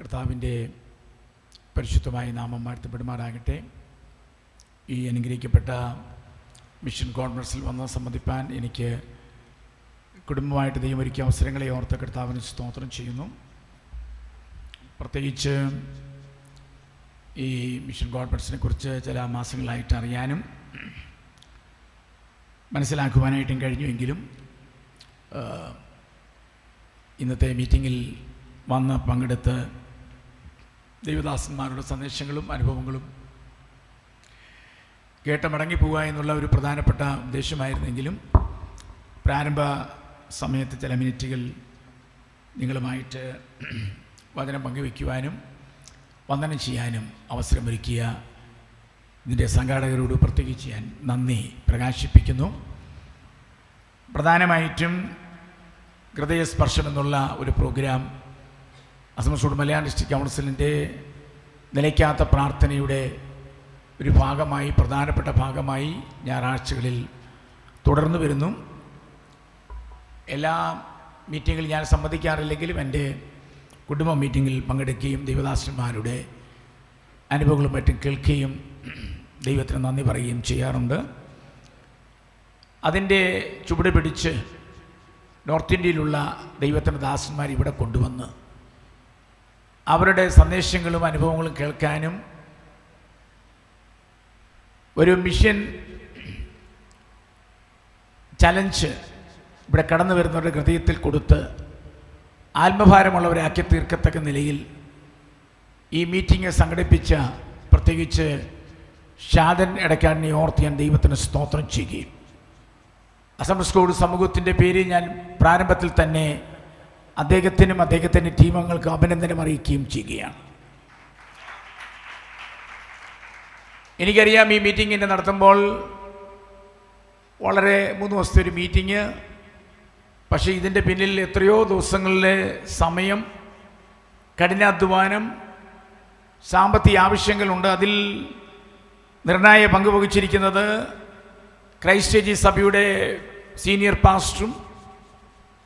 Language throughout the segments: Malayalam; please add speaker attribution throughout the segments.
Speaker 1: കർത്താവിൻ്റെ പരിശുദ്ധമായ നാമം വാഴ്ത്തപ്പെടുമാറാകട്ടെ. ഈ അനുഗ്രഹിക്കപ്പെട്ട മിഷൻ കോൺഫറൻസിൽ വന്ന് സംബന്ധിപ്പാൻ എനിക്ക് കുടുംബമായിട്ട് ദൈവം ഒരുക്കിയ അവസരങ്ങളെ ഓർത്ത് കർത്താവിന് സ്തോത്രം ചെയ്യുന്നു. പ്രത്യേകിച്ച് ഈ മിഷൻ കോൺഫറൻസിനെ കുറിച്ച് ചില മാസങ്ങളായിട്ട് അറിയാനും മനസ്സിലാക്കുവാനായിട്ടും കഴിഞ്ഞുവെങ്കിലും ഇന്നത്തെ മീറ്റിങ്ങിൽ വന്ന് പങ്കെടുത്ത് ദൈവദാസന്മാരുടെ സന്ദേശങ്ങളും അനുഭവങ്ങളും കേട്ട് മടങ്ങിപ്പോവുക എന്നുള്ള ഒരു പ്രധാനപ്പെട്ട ഉദ്ദേശമായിരുന്നെങ്കിലും പ്രാരംഭ സമയത്ത് ചില മിനിറ്റുകൾ നിങ്ങളുമായിട്ട് വചനം പങ്കുവയ്ക്കുവാനും വന്ദനം ചെയ്യാനും അവസരമൊരുക്കിയ ഇതിൻ്റെ സംഘാടകരോട് പ്രത്യേകിച്ച് ഞാൻ നന്ദി പ്രകാശിപ്പിക്കുന്നു. പ്രധാനമായിട്ടും ഹൃദയസ്പർശം എന്നുള്ള ഒരു പ്രോഗ്രാം അസംസ്കൃത മലയാളം ഡിസ്ട്രിക്ട് കൗൺസിലിൻ്റെ നിലയ്ക്കാത്ത പ്രാർത്ഥനയുടെ ഒരു ഭാഗമായി, പ്രധാനപ്പെട്ട ഭാഗമായി ഞായറാഴ്ചകളിൽ തുടർന്നു വരുന്നു. എല്ലാ മീറ്റിങ്ങിൽ ഞാൻ സംബന്ധിക്കാറില്ലെങ്കിലും എൻ്റെ കുടുംബ മീറ്റിങ്ങിൽ പങ്കെടുക്കുകയും ദൈവദാസന്മാരുടെ അനുഭവങ്ങളും മറ്റും കേൾക്കുകയും ദൈവത്തിന് നന്ദി പറയുകയും ചെയ്യാറുണ്ട്. അതിൻ്റെ ചുവട് പിടിച്ച് നോർത്ത് ഇന്ത്യയിലുള്ള ദൈവത്തിൻ്റെ ദാസന്മാർ ഇവിടെ കൊണ്ടുവന്ന് അവരുടെ സന്ദേശങ്ങളും അനുഭവങ്ങളും കേൾക്കാനും ഒരു മിഷൻ ചലഞ്ച് ഇവിടെ കടന്നു വരുന്നവരുടെ ഹൃദയത്തിൽ കൊടുത്ത് ആത്മഭാരമുള്ളവരാക്കി തീർക്കത്തക്ക നിലയിൽ ഈ മീറ്റിംഗ് സംഘടിപ്പിച്ച പ്രത്യേകിച്ച് ഷാദൻ ഇടയ്ക്കാടിനെ ഓർത്ത് ഞാൻ ദൈവത്തിന് സ്തോത്രം ചെയ്യുകയും അസംസ്കൃത സമൂഹത്തിൻ്റെ പേര് ഞാൻ പ്രാരംഭത്തിൽ തന്നെ അദ്ദേഹത്തിനും അദ്ദേഹത്തിൻ്റെ ടീമംഗൾക്ക് അഭിനന്ദനം അറിയിക്കുകയും ചെയ്യുകയാണ്. എനിക്കറിയാം ഈ മീറ്റിങ്ങിൻ്റെ നടത്തുമ്പോൾ വളരെ 3 ദിവസത്തെ ഒരു മീറ്റിംഗ്, പക്ഷേ ഇതിൻ്റെ പിന്നിൽ എത്രയോ ദിവസങ്ങളിലെ സമയം, കഠിനാധ്വാനം, സാമ്പത്തിക ആവശ്യങ്ങളുണ്ട്. അതിൽ നിർണായ പങ്ക് വഹിച്ചിരിക്കുന്നത് ക്രൈസ്റ്റ് സഭയുടെ സീനിയർ പാസ്റ്ററും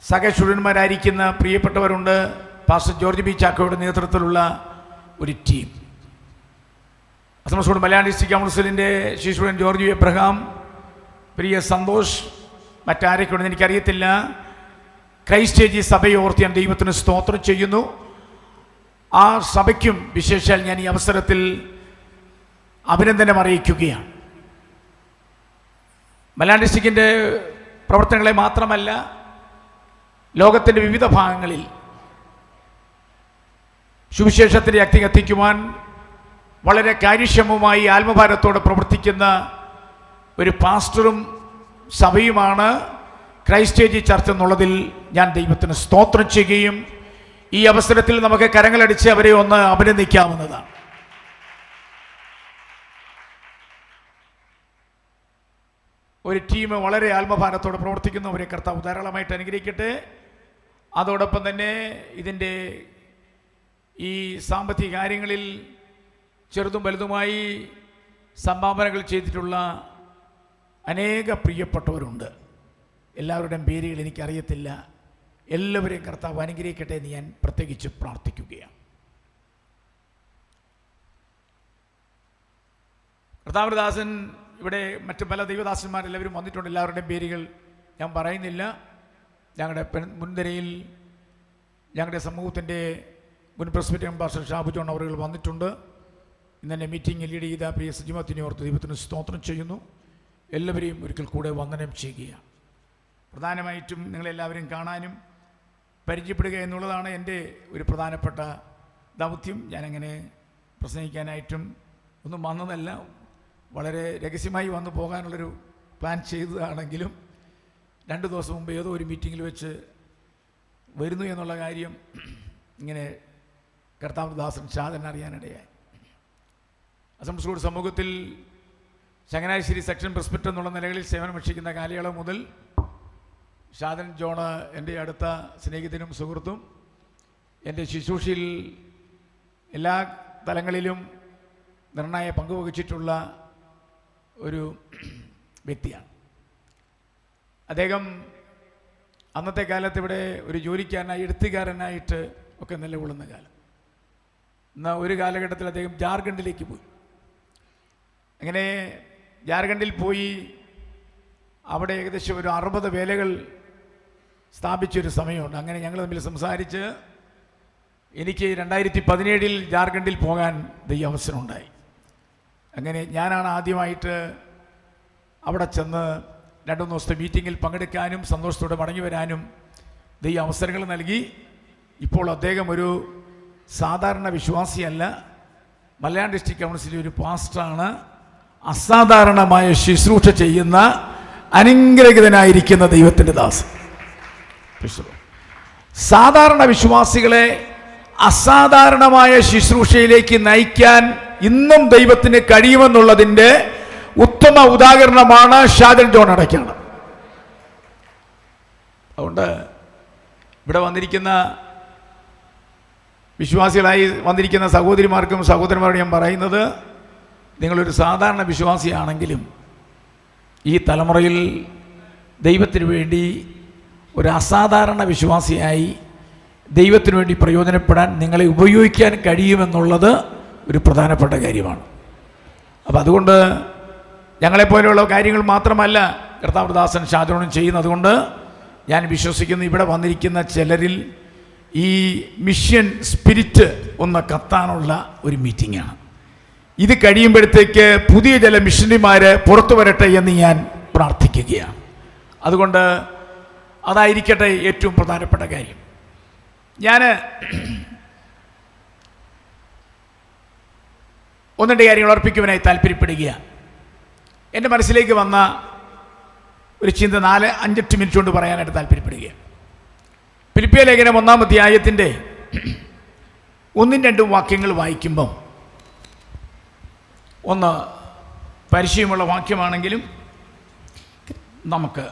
Speaker 1: സഹചുഴന്മാരായിരിക്കുന്ന പ്രിയപ്പെട്ടവരുണ്ട്. പാസ്റ്റർ ജോർജ് ബി ചാക്കോയുടെ നേതൃത്വത്തിലുള്ള ഒരു ടീം, അസംസ്കൃത മലയാളം ഡിസ്ട്രിക്ട് കൗൺസിലിൻ്റെ ശിശുരൻ ജോർജ് എബ്രഹാം, പ്രിയ സന്തോഷ്, മറ്റാരൊക്കെ ഉണ്ടെന്ന് എനിക്കറിയത്തില്ല. ക്രൈസ്റ്റ് സഭയെ ഓർത്ത് ഞാൻ ദൈവത്തിന് സ്തോത്രം ചെയ്യുന്നു. ആ സഭയ്ക്കും വിശേഷാൽ ഞാൻ ഈ അവസരത്തിൽ അഭിനന്ദനം അറിയിക്കുകയാണ്. മലയാളം ഡിസ്ട്രിക്റ്റിൻ്റെ പ്രവർത്തനങ്ങളെ മാത്രമല്ല, ലോകത്തിൻ്റെ വിവിധ ഭാഗങ്ങളിൽ സുവിശേഷത്തിൻ്റെ ശക്തി കത്തിക്കുവാൻ വളരെ കാര്യക്ഷമമായി ആത്മഭാരത്തോടെ പ്രവർത്തിക്കുന്ന ഒരു പാസ്റ്ററും സഭയുമാണ് ക്രൈസ്റ്റ് ചർച്ച് എന്നുള്ളതിൽ ഞാൻ ദൈവത്തിന് സ്തോത്രം ചെയ്യുകയും ഈ അവസരത്തിൽ നമുക്ക് കരങ്ങളടിച്ച് അവരെ ഒന്ന് അഭിനന്ദിക്കാവുന്നതാണ്. ഒരു ടീം വളരെ ആത്മഭാരത്തോടെ പ്രവർത്തിക്കുന്നവരെ കർത്താവ് ധാരാളമായിട്ട് അനുഗ്രഹിക്കട്ടെ. അതോടൊപ്പം തന്നെ ഇതിൻ്റെ ഈ സാമ്പത്തിക കാര്യങ്ങളിൽ ചെറുതും വലുതുമായി സംഭാവനകൾ ചെയ്തിട്ടുള്ള അനേക പ്രിയപ്പെട്ടവരുണ്ട്. എല്ലാവരുടെയും പേരുകൾ എനിക്കറിയത്തില്ല. എല്ലാവരെയും കർത്താവ് അനുഗ്രഹിക്കട്ടെ എന്ന് ഞാൻ പ്രത്യേകിച്ച് പ്രാർത്ഥിക്കുകയാണ്. കർത്താവദാസൻ ഇവിടെ മറ്റു പല ദൈവദാസന്മാരെല്ലാവരും വന്നിട്ടുണ്ട്. എല്ലാവരുടെയും പേരുകൾ ഞാൻ പറയുന്നില്ല. ഞങ്ങളുടെ മുൻനിരയിൽ ഞങ്ങളുടെ സമൂഹത്തിൻ്റെ മുൻ പ്രസിഡന്റ് പാസ്റ്റർ ഷാബു ജോൺ അവരുകൾ വന്നിട്ടുണ്ട്. ഇന്നെ മീറ്റിംഗ് ലീഡ് ചെയ്ത പ്രിയ സജിമത്തിനെ ഓർത്ത് ദൈവത്തിന് സ്തോത്രം ചെയ്യുന്നു. എല്ലാവരെയും ഒരിക്കൽ കൂടെ വന്ദനം ചെയ്യുകയാണ്. പ്രധാനമായിട്ടും നിങ്ങളെല്ലാവരും കാണാനും പരിചയപ്പെടുക എന്നുള്ളതാണ് എൻ്റെ ഒരു പ്രധാനപ്പെട്ട ദൗത്യം. ഞാനങ്ങനെ പ്രസംഗിക്കാനായിട്ടും ഒന്നും വന്നതല്ല, വളരെ രഹസ്യമായി വന്നു പോകാനുള്ളൊരു പ്ലാൻ ചെയ്തതാണെങ്കിലും 2 ദിവസം മുമ്പ് ഏതോ ഒരു മീറ്റിങ്ങിൽ വെച്ച് വരുന്നു എന്നുള്ള കാര്യം ഇങ്ങനെ കർത്താവ് ദാസൻ ഷാദൻ അറിയാനിടയായി. അസംസ്കൃത സമൂഹത്തിൽ ചങ്ങനാശ്ശേരി സെക്ഷൻ പ്രസിഡന്റ് എന്നുള്ള നിലകളിൽ സേവനമനുഷ്ഠിക്കുന്ന കാലയളവ് മുതൽ ഷാദൻ ജോണ് എൻ്റെ അടുത്ത സ്നേഹിതനും സുഹൃത്തും എൻ്റെ ശുശ്രൂഷയിൽ എല്ലാ തലങ്ങളിലും നിർണായ പങ്കുവഹിച്ചിട്ടുള്ള ഒരു വ്യക്തിയാണ്. അദ്ദേഹം അന്നത്തെ കാലത്ത് ഇവിടെ ഒരു ജോലിക്കാരനായി എഴുത്തുകാരനായിട്ട് ഒക്കെ നിലകൊള്ളുന്ന കാലം. എന്നാൽ ഒരു കാലഘട്ടത്തിൽ അദ്ദേഹം ജാർഖണ്ഡിലേക്ക് പോയി. അങ്ങനെ ജാർഖണ്ഡിൽ പോയി അവിടെ ഏകദേശം ഒരു 60 വേലകൾ സ്ഥാപിച്ചൊരു സമയമുണ്ട്. അങ്ങനെ ഞങ്ങൾ തമ്മിൽ സംസാരിച്ച് എനിക്ക് 2017 ജാർഖണ്ഡിൽ പോകാൻ അവസരം ഉണ്ടായി. അങ്ങനെ ഞാനാണ് ആദ്യമായിട്ട് അവിടെ ചെന്ന് 2-3 ദിവസത്തെ മീറ്റിങ്ങിൽ പങ്കെടുക്കാനും സന്തോഷത്തോടെ മടങ്ങി വരാനും അവസരങ്ങൾ നൽകി. ഇപ്പോൾ അദ്ദേഹം ഒരു സാധാരണ വിശ്വാസിയല്ല, മലയാളം ഡിസ്ട്രിക്ട് കൗൺസിലിൽ ഒരു പാസ്റ്ററാണ്. അസാധാരണമായ ശുശ്രൂഷ ചെയ്യുന്ന അനുഗ്രഹിതനായിരിക്കുന്ന ദൈവത്തിൻ്റെ ദാസൻ. സാധാരണ വിശ്വാസികളെ അസാധാരണമായ ശുശ്രൂഷയിലേക്ക് നയിക്കാൻ ഇന്നും ദൈവത്തിന് കഴിയുമെന്നുള്ളതിൻ്റെ ഉത്തമ ഉദാഹരണമാണ് ഷാജൻ ജോൺ അടയ്ക്കാണ്. അതുകൊണ്ട് ഇവിടെ വന്നിരിക്കുന്ന വിശ്വാസികളായി വന്നിരിക്കുന്ന സഹോദരിമാർക്കും സഹോദരന്മാരോട് ഞാൻ പറയുന്നത്, നിങ്ങളൊരു സാധാരണ വിശ്വാസിയാണെങ്കിലും ഈ തലമുറയിൽ ദൈവത്തിന് വേണ്ടി ഒരു അസാധാരണ വിശ്വാസിയായി ദൈവത്തിന് വേണ്ടി പ്രയോജനപ്പെടാൻ നിങ്ങളെ ഉപയോഗിക്കാൻ കഴിയുമെന്നുള്ളത് ഒരു പ്രധാനപ്പെട്ട കാര്യമാണ്. അപ്പം അതുകൊണ്ട് ഞങ്ങളെപ്പോലെയുള്ള കാര്യങ്ങൾ മാത്രമല്ല കർത്താവദാസൻ ഷാജോണും ചെയ്യുന്നതുകൊണ്ട് ഞാൻ വിശ്വസിക്കുന്നു ഇവിടെ വന്നിരിക്കുന്ന ചിലരിൽ ഈ മിഷൻ സ്പിരിറ്റ് ഒന്ന് കത്താനുള്ള ഒരു മീറ്റിംഗാണ്. ഇത് കഴിയുമ്പോഴത്തേക്ക് പുതിയ ചില മിഷണറിമാർ പുറത്തു വരട്ടെ എന്ന് ഞാൻ പ്രാർത്ഥിക്കുകയാണ്. അതുകൊണ്ട് അതായിരിക്കട്ടെ ഏറ്റവും പ്രധാനപ്പെട്ട കാര്യം. ഞാൻ 1-2 കാര്യങ്ങൾ അർപ്പിക്കുവാനായി താല്പര്യപ്പെടുകയാണ്. എൻ്റെ മനസ്സിലേക്ക് വന്ന ഒരു ചിന്ത 4-5 മിനിറ്റ് കൊണ്ട് പറയാനായിട്ട് താല്പര്യപ്പെടുകയാണ്. ഫിലിപ്പിയ ലേഖനം 1-ാം അധ്യായത്തിൻ്റെ 1-2 വാക്യങ്ങൾ വായിക്കുമ്പം, ഒന്ന് പരിചയമുള്ള വാക്യമാണെങ്കിലും നമുക്ക്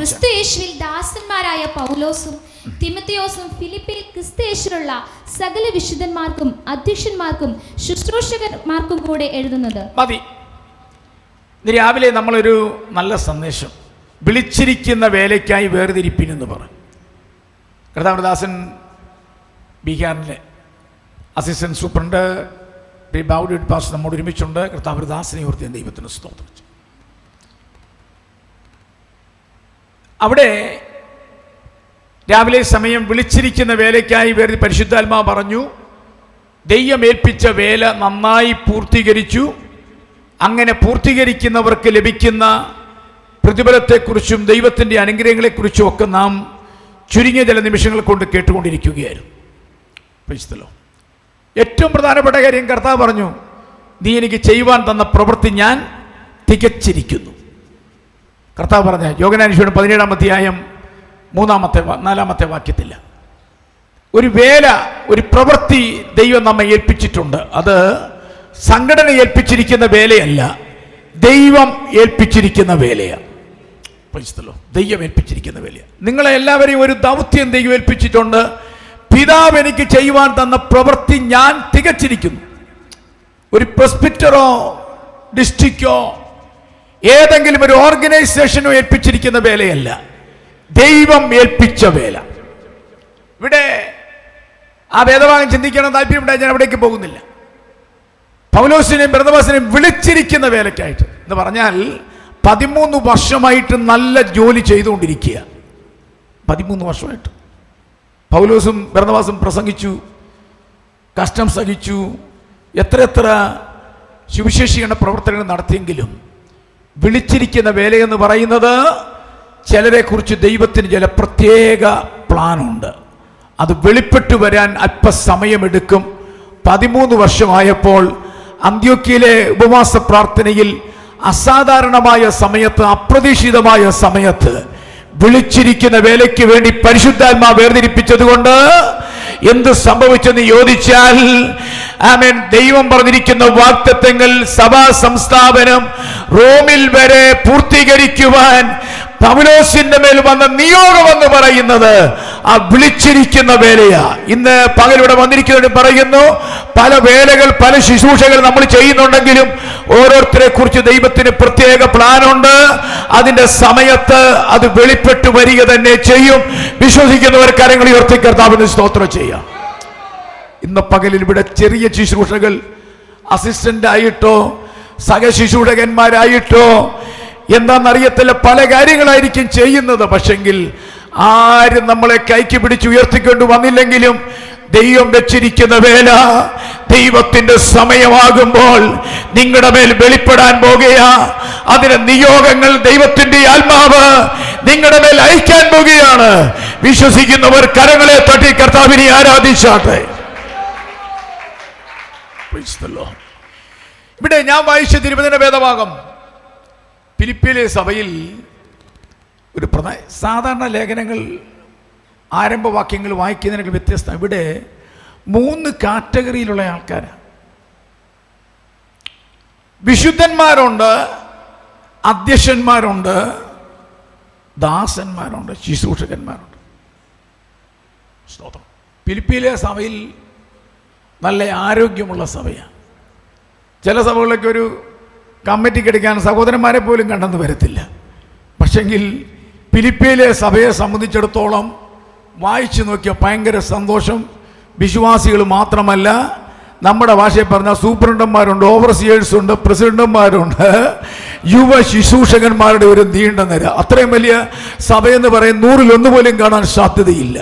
Speaker 2: ക്രിസ്തുയേശുവിൽ ദാസന്മാരായ പൗലോസും തിമോഥെയോസും ഫിലിപ്പിൽ ക്രിസ്തുയേശുവിലുള്ള സകല വിശുദ്ധന്മാർക്കും അധ്യക്ഷന്മാർക്കും ശുശ്രൂഷകന്മാർക്കും കൂടെ എഴുതുന്നത്.
Speaker 1: മതി. ഇന്ന് രാവിലെ നമ്മളൊരു നല്ല സന്ദേശം, വിളിച്ചിരിക്കുന്ന വേലയ്ക്കായി വേർതിരിപ്പിനെന്ന് പറയും. കർത്താവദാസൻ ബീഹാറിലെ അസിസ്റ്റന്റ് സൂപ്രണ്ട് ബാവുഡി പാസ് നമ്മോട് ഒരുമിച്ചുണ്ട്. കർത്താവദാസനെ ഓർത്ത് ദൈവത്തിന് സ്തോത്രം. അവിടെ രാവിലെ സമയം വിളിച്ചിരിക്കുന്ന വേലയ്ക്കായി വേറെ പരിശുദ്ധാത്മാവ് പറഞ്ഞു, ദൈവം ഏൽപ്പിച്ച വേല നന്നായി പൂർത്തീകരിച്ചു. അങ്ങനെ പൂർത്തീകരിക്കുന്നവർക്ക് ലഭിക്കുന്ന പ്രതിഫലത്തെക്കുറിച്ചും ദൈവത്തിൻ്റെ അനുഗ്രഹങ്ങളെക്കുറിച്ചും ഒക്കെ നാം ചുരുങ്ങിയ ചില നിമിഷങ്ങൾ കൊണ്ട് കേട്ടുകൊണ്ടിരിക്കുകയായിരുന്നു. ഏറ്റവും പ്രധാനപ്പെട്ട കാര്യം കർത്താവ് പറഞ്ഞു, നീ എനിക്ക് ചെയ്യുവാൻ തന്ന പ്രവൃത്തി ഞാൻ തികച്ചിരിക്കുന്നു. കർത്താവ് പറഞ്ഞ യോഹന്നാൻ 17-ാം അധ്യായം 4-ാമത്തെ വാക്യത്തില്ല, ഒരു വേല, ഒരു പ്രവൃത്തി ദൈവം നമ്മെ ഏൽപ്പിച്ചിട്ടുണ്ട്. അത് സംഘടന ഏൽപ്പിച്ചിരിക്കുന്ന വേലയല്ല, ദൈവം ഏൽപ്പിച്ചിരിക്കുന്ന വേലയാണ്. ദൈവം ഏൽപ്പിച്ചിരിക്കുന്ന വേലയാണ്. നിങ്ങളെ എല്ലാവരെയും ഒരു ദൗത്യം ദൈവം ഏൽപ്പിച്ചിട്ടുണ്ട്. പിതാവ് എനിക്ക് ചെയ്യുവാൻ തന്ന പ്രവൃത്തി ഞാൻ തികച്ചിരിക്കുന്നു. ഒരു പ്രെസ്ബിറ്ററോ ഡിസ്ട്രിക്റ്റോ ഏതെങ്കിലും ഒരു ഓർഗനൈസേഷനോ ഏൽപ്പിച്ചിരിക്കുന്ന വേലയല്ല, ദൈവം ഏൽപ്പിച്ച വേല. ഇവിടെ ആ വേദഭാഗം ചിന്തിക്കണം താല്പര്യമുണ്ടായി, ഞാൻ അവിടേക്ക് പോകുന്നില്ല. പൗലോസിനെയും ബർന്നബാസിനെയും വിളിച്ചിരിക്കുന്ന വേലയ്ക്കായിട്ട് എന്ന് പറഞ്ഞാൽ 13 വർഷമായിട്ട് നല്ല ജോലി ചെയ്തുകൊണ്ടിരിക്കുക. 13 വർഷമായിട്ട് പൗലോസും ബർന്നബാസും പ്രസംഗിച്ചു, കഷ്ടം സഹിച്ചു, എത്ര സുവിശേഷീകരണ പ്രവർത്തനങ്ങൾ നടത്തിയെങ്കിലും വിളിച്ചിരിക്കുന്ന വേലയെന്ന് പറയുന്നത് ചിലരെക്കുറിച്ച് ദൈവത്തിന് ചില പ്രത്യേക പ്ലാനുണ്ട്. അത് വെളിപ്പെട്ടു വരാൻ അല്പസമയമെടുക്കും. 13 വർഷമായപ്പോൾ അന്ത്യോക്യയിലെ ഉപവാസ പ്രാർത്ഥനയിൽ അസാധാരണമായ സമയത്ത്, അപ്രതീക്ഷിതമായ സമയത്ത് വിളിച്ചിരിക്കുന്ന വേലയ്ക്ക് വേണ്ടി പരിശുദ്ധാത്മാവ് വേർതിരിപ്പിച്ചതുകൊണ്ട് എന്ത് സംഭവിച്ചെന്ന് ചോദിച്ചാൽ, ആമേൻ, ദൈവം പറഞ്ഞിരിക്കുന്ന വാഗ്ദത്തങ്ങൾ സഭാ സംസ്ഥാപനം റോമിൽ വരെ പൂർത്തീകരിക്കുവാൻ പൗലോസിന്റെ മേൽ വന്ന നിയോഗം എന്ന് പറയുന്നത് ആ വിളിച്ചിരിക്കുന്ന വേലയാ. ഇന്ന് പകലിവിടെ വന്നിരിക്കുന്നവർ പറയുന്നു, പല വേലകൾ, പല ശുശ്രൂഷകൾ നമ്മൾ ചെയ്യുന്നുണ്ടെങ്കിലും ഓരോരുത്തരെ കുറിച്ച് ദൈവത്തിന് പ്രത്യേക പ്ലാനുണ്ട്. അതിന്റെ സമയത്ത് അത് വെളിപ്പെട്ടു വരിക തന്നെ ചെയ്യും. വിശ്വസിക്കുന്നവർ കരങ്ങൾ ഉയർത്തി കർത്താവിന് സ്തോത്രം ചെയ്യാം. ഇന്ന് പകലിൽ ഇവിടെ ചെറിയ ശുശ്രൂഷകൾ അസിസ്റ്റന്റ് ആയിട്ടോ സഹശുശ്രൂഷകന്മാരായിട്ടോ എന്താണെന്നറിയത്തില്ല, പല കാര്യങ്ങളായിരിക്കും ചെയ്യുന്നത്. പക്ഷെങ്കിൽ ആരും നമ്മളെ കൈക്ക് പിടിച്ച് ഉയർത്തിക്കൊണ്ട് വന്നില്ലെങ്കിലും ദൈവം വെച്ചിരിക്കുന്ന വേല ദൈവത്തിന്റെ സമയമാകുമ്പോൾ നിങ്ങളുടെ മേൽ വെളിപ്പെടാൻ പോകുകയാ. അതിന് നിയോഗങ്ങൾ ദൈവത്തിന്റെ ആത്മാവ് നിങ്ങളുടെ മേൽ അയക്കാൻ പോകുകയാണ്. വിശ്വസിക്കുന്നവർ കരങ്ങളെ തട്ടി കർത്താവിനെ ആരാധിച്ചാട്ടെ. ഇവിടെ ഞാൻ വായിച്ച തിരുവചന വേദഭാഗം ഫിലിപ്പിയിലെ സഭയിൽ ഒരു സാധാരണ ലേഖനങ്ങൾ ആരംഭവാക്യങ്ങൾ വായിക്കുന്നതിനൊക്കെ വ്യത്യസ്തം. ഇവിടെ 3 കാറ്റഗറിയിലുള്ള ആൾക്കാരാണ്. വിശുദ്ധന്മാരുണ്ട്, അധ്യക്ഷന്മാരുണ്ട്, ദാസന്മാരുണ്ട്, ശുശ്രൂഷകന്മാരുണ്ട്. സ്തോത്രം. ഫിലിപ്പിയിലെ സഭയിൽ നല്ല ആരോഗ്യമുള്ള സഭയാണ്. ചില സഭകളിലൊക്കെ ഒരു കമ്മിറ്റിക്ക് എടുക്കാൻ സഹോദരന്മാരെ പോലും കണ്ടെന്ന് വരത്തില്ല. പക്ഷെങ്കിൽ ഫിലിപ്പിയിലെ സഭയെ സംബന്ധിച്ചിടത്തോളം വായിച്ചു നോക്കിയ ഭയങ്കര സന്തോഷം. വിശ്വാസികൾ മാത്രമല്ല, നമ്മുടെ ഭാഷയിൽ പറഞ്ഞാൽ സൂപ്രണ്ടന്മാരുണ്ട്, ഓവർസിയേഴ്സ് ഉണ്ട്, പ്രസിഡന്റുമാരുണ്ട്, യുവ ശുശ്രൂഷകന്മാരുടെ ഒരു നീണ്ട നിര. അത്രയും വലിയ സഭയെന്ന് പറയും 100-1 പോലും കാണാൻ സാധ്യതയില്ല.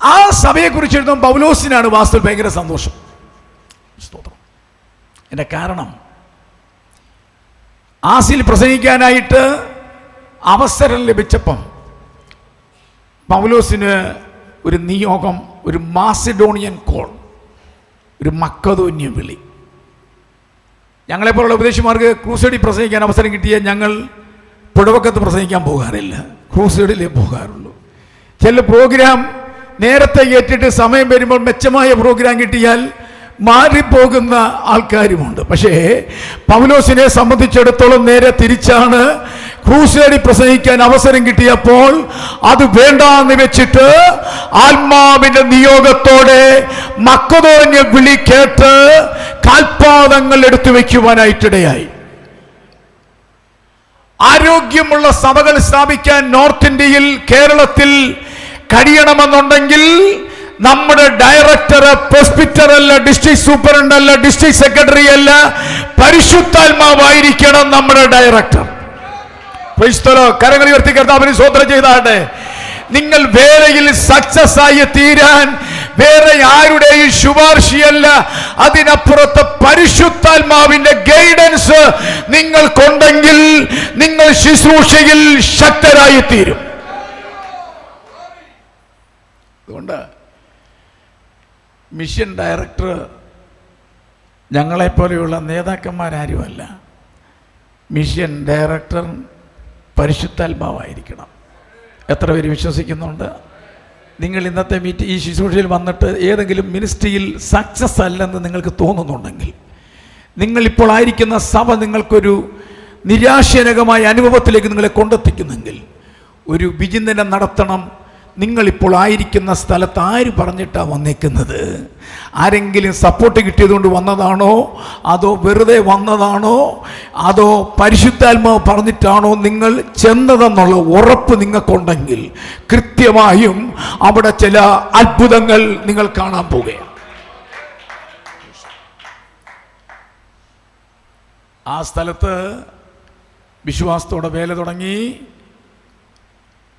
Speaker 1: ആ സഭയെക്കുറിച്ച് എഴുതും പൗലോസിനാണ് വാസ്തവത്തിൽ ഭയങ്കര സന്തോഷം. സ്തോത്രം. എൻ്റെ കാരണം ആസിയിൽ പ്രസംഗിക്കാനായിട്ട് അവസരം ലഭിച്ചപ്പം പൗലോസിന് ഒരു നിയോഗം, ഒരു മാസിഡോണിയൻ കോൾ, ഒരു മക്കതോന്യ വിളി. ഞങ്ങളെപ്പോലുള്ള ഉപദേശിമാർക്ക് ക്രൂസൈഡിൽ പ്രസംഗിക്കാൻ അവസരം കിട്ടിയാൽ ഞങ്ങൾ പുഴവക്കത്ത് പ്രസംഗിക്കാൻ പോകാറില്ല, ക്രൂസൈഡിലേ പോകാറുള്ളൂ. ചില പ്രോഗ്രാം നേരത്തെ കേട്ടിട്ട് സമയം വരുമ്പോൾ മെച്ചമായ പ്രോഗ്രാം കിട്ടിയാൽ മാറിപ്പോകുന്ന ആൾക്കാരുമുണ്ട്. പക്ഷേ പൗലോസിനെ സംബന്ധിച്ചിടത്തോളം നേരെ തിരിച്ചാണ്. ക്രൂസൈഡിൽ പ്രസംഗിക്കാൻ അവസരം കിട്ടിയപ്പോൾ അത് വേണ്ടാന്ന് വെച്ചിട്ട് ആത്മാവിന്റെ നിയോഗത്തോടെ മക്കതോന്യ വിളി കേട്ട് കാൽപാദങ്ങൾ എടുത്തു വയ്ക്കുവാനായിട്ടിടയായി. ആരോഗ്യമുള്ള സഭകൾ സ്ഥാപിക്കാൻ നോർത്ത് ഇന്ത്യയിൽ, കേരളത്തിൽ കഴിയണമെന്നുണ്ടെങ്കിൽ നമ്മുടെ ഡയറക്ടർ പ്രെസ്ബിറ്റർ അല്ല, ഡിസ്ട്രിക്ട് സൂപ്രണ്ട് അല്ല, ഡിസ്ട്രിക്ട് സെക്രട്ടറി അല്ല, പരിശുദ്ധാത്മാവായിരിക്കണം നമ്മുടെ ഡയറക്ടർ. കരങ്ങൾ ഉയർത്തി കർത്താവിനെ സ്തോത്രം ചെയ്താട്ടെ. നിങ്ങൾ വേലയിൽ സക്സസ് ആയി തീരാൻ വേറെ ആരുടെയും ശുപാർശയല്ല, അതിനപ്പുറത്ത് പരിശുദ്ധാത്മാവിന്റെ ഗൈഡൻസ് നിങ്ങൾക്കുണ്ടെങ്കിൽ നിങ്ങൾ ശുശ്രൂഷയിൽ ശക്തരായി തീരും. അതുകൊണ്ട് മിഷൻ ഡയറക്ടർ ഞങ്ങളെപ്പോലെയുള്ള നേതാക്കന്മാരാരുമല്ല. മിഷൻ ഡയറക്ടർ പരിശുദ്ധാത്മാവായിരിക്കണം. എത്ര പേര് വിശ്വസിക്കുന്നുണ്ട്? നിങ്ങൾ ഇന്നത്തെ ഈ ശുശ്രൂഷയിൽ വന്നിട്ട് ഏതെങ്കിലും മിനിസ്ട്രിയിൽ സക്സസ് അല്ലെന്ന് നിങ്ങൾക്ക് തോന്നുന്നുണ്ടെങ്കിൽ, നിങ്ങളിപ്പോൾ ആയിരിക്കുന്ന സഭ നിങ്ങൾക്കൊരു നിരാശജനകമായ അനുഭവത്തിലേക്ക് നിങ്ങളെ കൊണ്ടെത്തിക്കുന്നെങ്കിൽ, ഒരു വിചിന്തനം നടത്തണം. നിങ്ങളിപ്പോൾ ആയിരിക്കുന്ന സ്ഥലത്ത് ആര് പറഞ്ഞിട്ടാണ് വന്നേക്കുന്നത്? ആരെങ്കിലും സപ്പോർട്ട് കിട്ടിയതുകൊണ്ട് വന്നതാണോ, അതോ വെറുതെ വന്നതാണോ, അതോ പരിശുദ്ധാത്മാവ് പറഞ്ഞിട്ടാണോ നിങ്ങൾ ചെന്നതെന്നുള്ള ഉറപ്പ് നിങ്ങൾക്കുണ്ടെങ്കിൽ കൃത്യമായും അവിടെ ചില അത്ഭുതങ്ങൾ നിങ്ങൾ കാണാൻ പോവുകയാണ്. ആ സ്ഥലത്ത് വിശ്വാസത്തോടെ വേല തുടങ്ങി.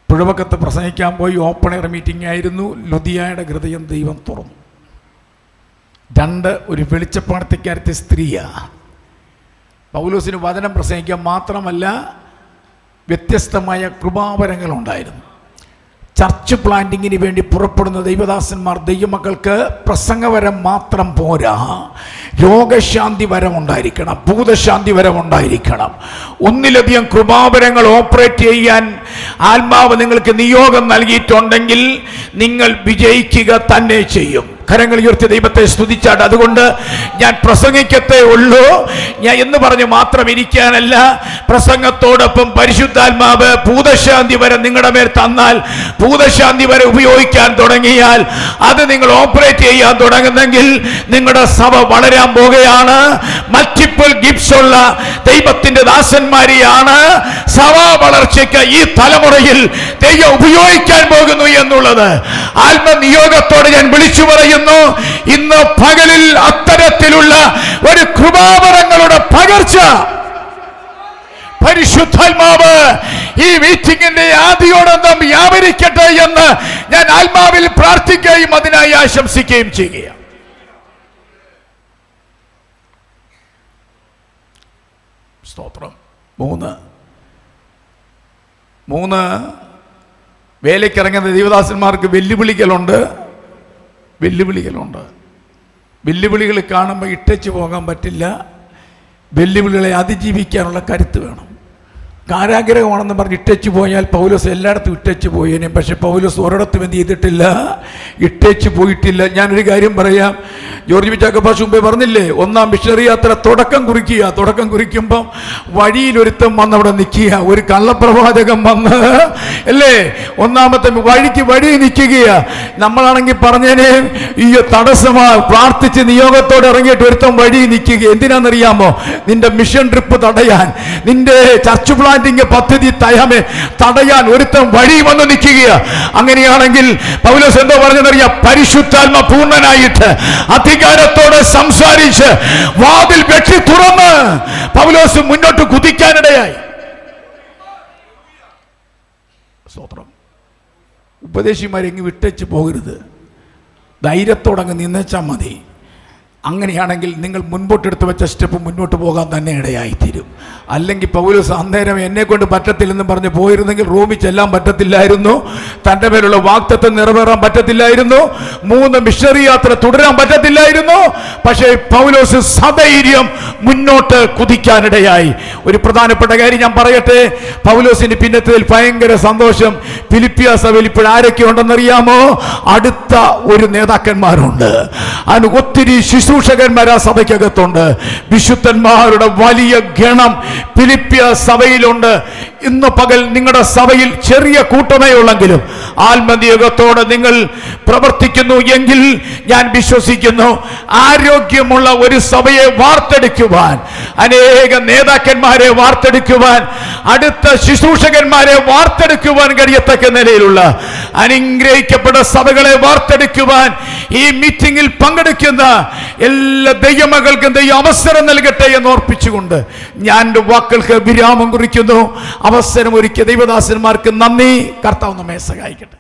Speaker 1: പുഴവക്കത്ത് പ്രസംഗിക്കാൻ പോയി. ഓപ്പൺ എയർ മീറ്റിംഗ് ആയിരുന്നു. ലുദിയായുടെ ഹൃദയം ദൈവം തുറന്നു. 2 ഒരു വെളിച്ചപ്പാടത്തിക്കാരത്തെ സ്ത്രീയാണ്. പൗലോസിന് വചനം പ്രസംഗിക്കാൻ മാത്രമല്ല, വ്യത്യസ്തമായ കൃപാവരങ്ങളുണ്ടായിരുന്നു. ചർച്ച് പ്ലാന്റിങ്ങിന് വേണ്ടി പുറപ്പെടുന്ന ദൈവദാസന്മാർ, ദൈവമക്കൾക്ക് പ്രസംഗവരം മാത്രം പോരാ, രോഗശാന്തി വരം ഉണ്ടായിരിക്കണം, ഭൂതശാന്തി വരം ഉണ്ടായിരിക്കണം. ഒന്നിലധികം കൃപാവരങ്ങൾ ഓപ്പറേറ്റ് ചെയ്യാൻ ആത്മാവ് നിങ്ങൾക്ക് നിയോഗം നൽകിയിട്ടുണ്ടെങ്കിൽ നിങ്ങൾ വിജയിക്കുക തന്നെ ചെയ്യും. കരങ്ങൾ ഉയർത്തി ദൈവത്തെ സ്തുതിച്ചാട്ട്. അതുകൊണ്ട് ഞാൻ പ്രസംഗിക്കത്തേ ഉള്ളൂ, ഞാൻ എന്ന് പറഞ്ഞ് മാത്രം ഇരിക്കാനല്ല. പ്രസംഗത്തോടൊപ്പം പരിശുദ്ധാത്മാവ് ഭൂതശാന്തി വരെ നിങ്ങളുടെ മേൽ തന്നാൽ, ഭൂതശാന്തി വരെ ഉപയോഗിക്കാൻ തുടങ്ങിയാൽ, അത് നിങ്ങൾ ഓപ്പറേറ്റ് ചെയ്യാൻ തുടങ്ങുന്നെങ്കിൽ നിങ്ങളുടെ സഭ വളരാൻ പോകുകയാണ്. മൾട്ടിപ്പിൾ ഗിഫ്റ്റ്സ് ഉള്ള ദൈവത്തിന്റെ ദാസന്മാരെയാണ് സഭാ വളർച്ചയ്ക്ക് ഈ തലമുറയിൽ ദൈവം ഉപയോഗിക്കാൻ പോകുന്നു എന്നുള്ളത് ആത്മനിയോഗത്തോടെ ഞാൻ വിളിച്ചു പറയുന്നു. ഇന്ന് പകലിൽ അത്തരത്തിലുള്ള ഒരു കൃപാവരങ്ങളുടെ പകർച്ച പരിശുദ്ധാത്മാവ് ഈ മീറ്റിംഗിന്റെ ആദിയോടൊന്നും വ്യാപരിക്കട്ടെ എന്ന് ഞാൻ ആത്മാവിൽ പ്രാർത്ഥിക്കുകയും അതിനായി ആശംസിക്കുകയും ചെയ്യുക. സ്തോത്രം. മൂന്ന് വേലയ്ക്കിറങ്ങുന്ന ദൈവദാസന്മാർക്ക് വെല്ലുവിളികളുണ്ട്. വെല്ലുവിളികൾ കാണുമ്പോൾ ഇട്ടേച്ച് പോകാൻ പറ്റില്ല. വെല്ലുവിളികളെ അതിജീവിക്കാനുള്ള കരുത്ത് വേണം. കാരാഗ്രഹമാണെന്ന് പറഞ്ഞ് ഇട്ടേച്ച് പോയാൽ പൗലോസ് എല്ലായിടത്തും ഇട്ടേച്ച് പോയേനെ. പക്ഷെ പൗലോസ് ഒരിടത്തും എന്ത് ചെയ്തിട്ടില്ല, ഇട്ടേച്ച് പോയിട്ടില്ല. ഞാനൊരു കാര്യം പറയാം. ജോർജ് ചാക്കോബാസ് മുമ്പേ പറഞ്ഞില്ലേ, ഒന്നാം മിഷണറി യാത്ര തുടക്കം കുറിക്കുമ്പം വഴിയിലൊരുത്തം വന്ന് അവിടെ നിൽക്കുക, ഒരു കള്ളപ്രവാചകൻ വന്ന് അല്ലേ ഒന്നാമത്തെ വഴി നിൽക്കുകയാ. നമ്മളാണെങ്കിൽ പറഞ്ഞേനെ ഈ തടസ്സമാ, പ്രാർത്ഥിച്ച് നിയോഗത്തോടെ ഇറങ്ങിയിട്ട് ഒരുത്തം വഴി നിൽക്കുക. എന്തിനാണെന്നറിയാമോ? നിന്റെ മിഷൻ ട്രിപ്പ് തടയാൻ, നിന്റെ ചർച്ച് പ്ലാന്റിംഗ് പദ്ധതി തടയാൻ ഒരുത്തം വഴി വന്ന് നിൽക്കുക. അങ്ങനെയാണെങ്കിൽ പൗലോസ് എന്തോ പറഞ്ഞെന്നറിയാം, പരിശുദ്ധാത്മ പൂർണ്ണനായിട്ട് അധികാരത്തോടെ സംസാരിച്ച് വാതിൽ വെട്ടി തുറന്ന് പൗലോസ് മുന്നോട്ട് കുതിക്കാനിടയായി. സ്തോത്രം. ഉപദേശിമാരെങ്ങും വിട്ടേച്ച് പോകരുത്, ധൈര്യത്തോടങ്ങ് നിന്നേച്ചാൽ മതി. അങ്ങനെയാണെങ്കിൽ നിങ്ങൾ മുൻപോട്ടെടുത്ത് വെച്ച സ്റ്റെപ്പ് മുന്നോട്ട് പോകാൻ തന്നെ ഇടയായിത്തീരും. അല്ലെങ്കിൽ പൗലോസ് അന്നേരം എന്നെ കൊണ്ട് പറ്റത്തില്ലെന്ന് പറഞ്ഞ് പോയിരുന്നെങ്കിൽ റോമിൽ ചെല്ലാൻ പറ്റത്തില്ലായിരുന്നു, തൻ്റെ മേലുള്ള വാഗ്ദത്തം നിറവേറാൻ പറ്റത്തില്ലായിരുന്നു, 3 മിഷണറി യാത്ര തുടരാൻ പറ്റത്തില്ലായിരുന്നു. പക്ഷേ പൗലോസ് സധൈര്യം മുന്നോട്ട് കുതിക്കാനിടയായി. ഒരു പ്രധാനപ്പെട്ട കാര്യം ഞാൻ പറയട്ടെ. പൗലോസിന് പിന്നത്തേതിൽ ഭയങ്കര സന്തോഷം. ഫിലിപ്പിയ സഭയിൽ ഇപ്പോഴാരൊക്കെ ഉണ്ടെന്നറിയാമോ? അടുത്ത ഒരു നേതാക്കന്മാരുണ്ട്. അതിന് ഒത്തിരി ശുശ്രൂഷകന്മാർ ആ സഭയ്ക്കകത്തുണ്ട്. വിശുദ്ധന്മാരുടെ വലിയ ഗണം ഫിലിപ്പിയ സഭയിലുണ്ട്. ഇന്ന് പകൽ നിങ്ങളുടെ സഭയിൽ ചെറിയ കൂട്ടമേ ഉള്ളെങ്കിലും ആത്മനിയോഗത്തോടെ നിങ്ങൾ പ്രവർത്തിക്കുന്നു എങ്കിൽ ഞാൻ വിശ്വസിക്കുന്നു ആരോഗ്യമുള്ള ഒരു സഭയെ വാർത്തെടുക്കുവാൻ, അനേക നേതാക്കന്മാരെ വാർത്തെടുക്കുവാൻ, അടുത്ത ശുശ്രൂഷകന്മാരെ വാർത്തെടുക്കുവാൻ കഴിയത്തക്ക നിലയിലുള്ള അനുഗ്രഹിക്കപ്പെട്ട സഭകളെ വാർത്തെടുക്കുവാൻ ഈ മീറ്റിംഗിൽ പങ്കെടുക്കുന്ന എല്ലാ ദൈവമക്കൾക്കും ദൈവം അവസരം നൽകട്ടെ എന്ന് ഓർപ്പിച്ചുകൊണ്ട് ഞാൻ എൻ്റെ വാക്കുകൾക്ക് വിരാമം കുറിക്കുന്നു. അവസരം ഒരുക്കിയ ദൈവദാസന്മാർക്ക് നന്ദി. കർത്താവ് നമ്മെ സഹായിക്കട്ടെ.